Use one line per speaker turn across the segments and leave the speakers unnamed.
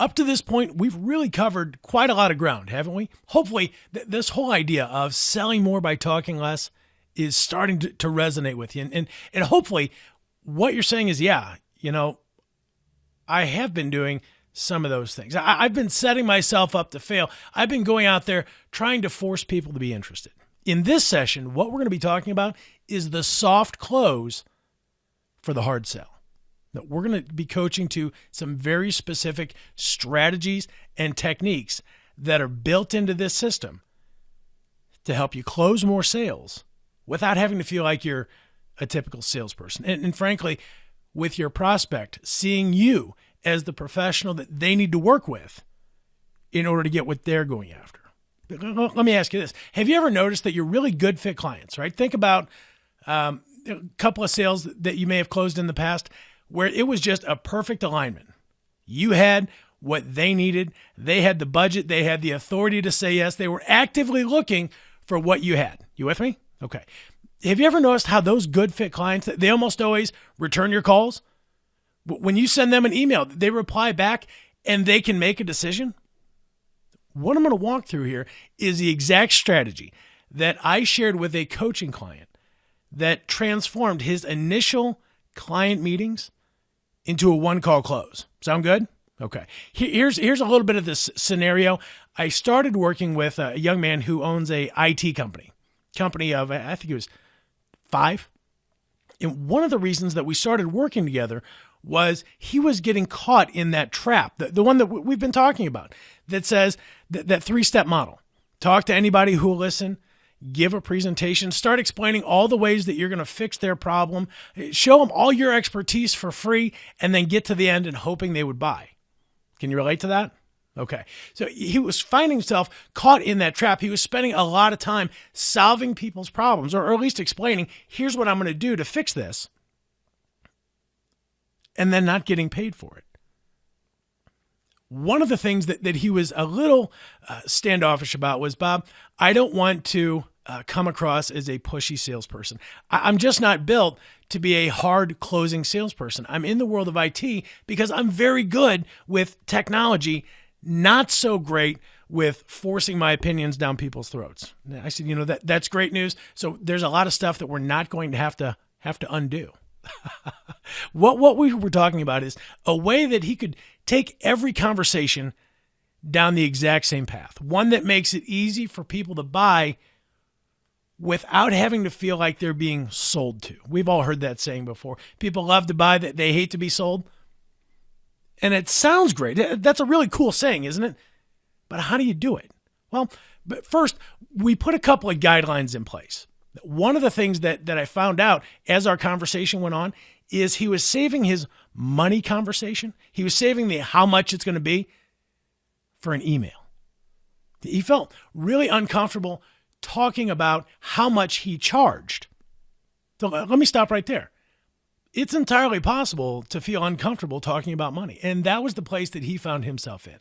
Up to this point, we've really covered quite a lot of ground, haven't we? Hopefully, this whole idea of selling more by talking less is starting to resonate with you. And hopefully, what you're saying is, yeah, I have been doing some of those things. I've been setting myself up to fail. I've been going out there trying to force people to be interested. In this session, what we're going to be talking about is the soft close for the hard sell. Now, we're going to be coaching to some very specific strategies and techniques that are built into this system to help you close more sales without having to feel like you're a typical salesperson. And frankly, with your prospect, seeing you as the professional that they need to work with in order to get what they're going after. Let me ask you this. Have you ever noticed that you're really good fit clients, right? Think about a couple of sales that you may have closed in the past where it was just a perfect alignment. You had what they needed. They had the budget. They had the authority to say yes. They were actively looking for what you had. You with me? Okay. Have you ever noticed how those good fit clients, they almost always return your calls? When you send them an email, they reply back and they can make a decision? What I'm going to walk through here is the exact strategy that I shared with a coaching client that transformed his initial client meetings into a one-call close. Sound good? Okay. Here's a little bit of this scenario. I started working with a young man who owns a IT company of, I think it was 5. And one of the reasons that we started working together was he was getting caught in that trap, the one that we've been talking about, that says that 3-step model. Talk to anybody who will listen, give a presentation, start explaining all the ways that you're going to fix their problem, show them all your expertise for free, and then get to the end and hoping they would buy. Can you relate to that? Okay. So he was finding himself caught in that trap. He was spending a lot of time solving people's problems, or at least explaining, here's what I'm going to do to fix this, and then not getting paid for it. One of the things that he was a little standoffish about was, Bob, I don't want to come across as a pushy salesperson. I'm just not built to be a hard closing salesperson. I'm in the world of IT because I'm very good with technology, not so great with forcing my opinions down people's throats. I said, that's great news. So there's a lot of stuff that we're not going to have to undo. What we were talking about is a way that he could take every conversation down the exact same path. One that makes it easy for people to buy without having to feel like they're being sold to. We've all heard that saying before. People love to buy, that they hate to be sold. And it sounds great. That's a really cool saying, isn't it? But how do you do it? Well, but first, we put a couple of guidelines in place. One of the things that I found out as our conversation went on is he was saving his money conversation. He was saving the how much it's going to be for an email. He felt really uncomfortable talking about how much he charged. So let me stop right there. It's entirely possible to feel uncomfortable talking about money. And that was the place that he found himself in.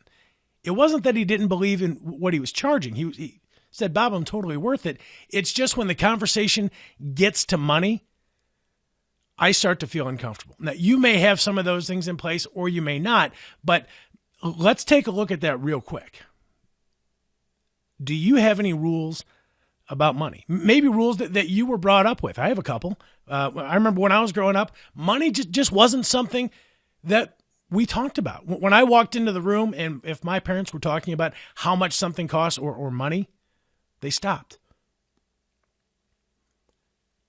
It wasn't that he didn't believe in what he was charging. He said, Bob, I'm totally worth it. It's just when the conversation gets to money, I start to feel uncomfortable. Now, you may have some of those things in place or you may not, but let's take a look at that real quick. Do you have any rules about money? Maybe rules that you were brought up with. I have a couple. I remember when I was growing up, money just wasn't something that we talked about. When I walked into the room and if my parents were talking about how much something costs or money, they stopped.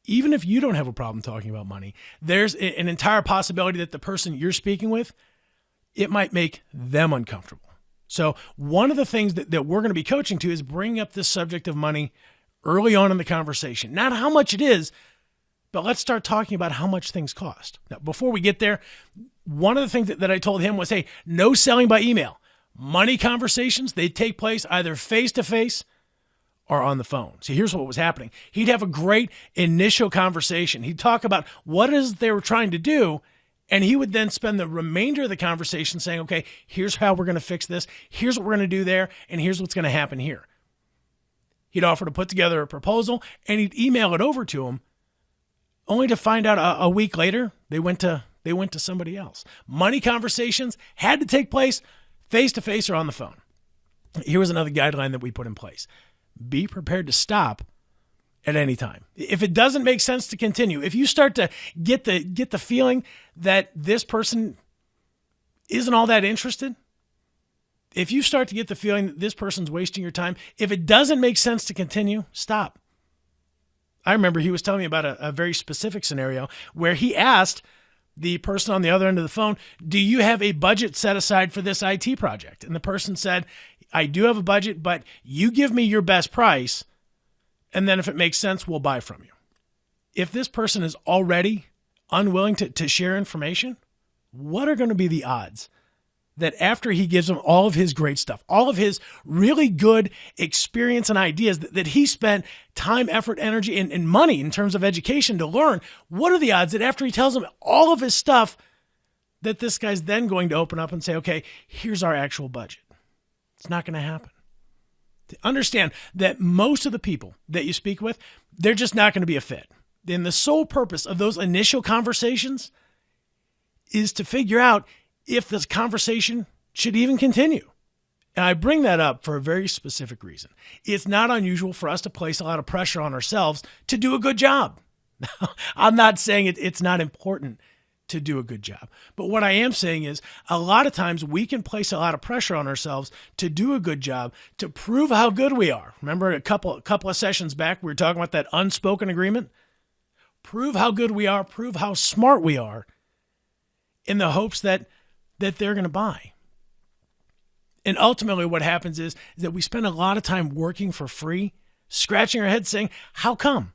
Even if you don't have a problem talking about money, there's an entire possibility that the person you're speaking with, it might make them uncomfortable. So one of the things that we're going to be coaching to is bringing up this subject of money early on in the conversation. Not how much it is, but let's start talking about how much things cost. Now, before we get there, one of the things that I told him was, hey, no selling by email. Money conversations, they take place either face-to-face or on the phone. So here's what was happening. He'd have a great initial conversation. He'd talk about what it is they were trying to do, and he would then spend the remainder of the conversation saying, okay, here's how we're going to fix this. Here's what we're going to do there, and here's what's going to happen here. He'd offer to put together a proposal, and he'd email it over to him, only to find out a week later they went to somebody else. Money conversations had to take place face-to-face or on the phone. Here was another guideline that we put in place. Be prepared to stop at any time. If it doesn't make sense to continue, if you start to get the feeling that this person isn't all that interested, if you start to get the feeling that this person's wasting your time, if it doesn't make sense to continue, stop. I remember he was telling me about a very specific scenario where he asked the person on the other end of the phone, do you have a budget set aside for this IT project? And the person said, I do have a budget, but you give me your best price, and then if it makes sense, we'll buy from you. If this person is already unwilling to share information, what are going to be the odds that after he gives them all of his great stuff, all of his really good experience and ideas that he spent time, effort, energy, and money in terms of education to learn, what are the odds that after he tells them all of his stuff, that this guy's then going to open up and say, okay, here's our actual budget? It's not going to happen. To understand that most of the people that you speak with, they're just not going to be a fit. And the sole purpose of those initial conversations is to figure out if this conversation should even continue. And I bring that up for a very specific reason. It's not unusual for us to place a lot of pressure on ourselves to do a good job. I'm not saying it's not important to do a good job. But what I am saying is a lot of times we can place a lot of pressure on ourselves to do a good job, to prove how good we are. Remember a couple of sessions back, we were talking about that unspoken agreement? Prove how good we are, prove how smart we are in the hopes that they're going to buy. And ultimately what happens is that we spend a lot of time working for free, scratching our heads saying, how come?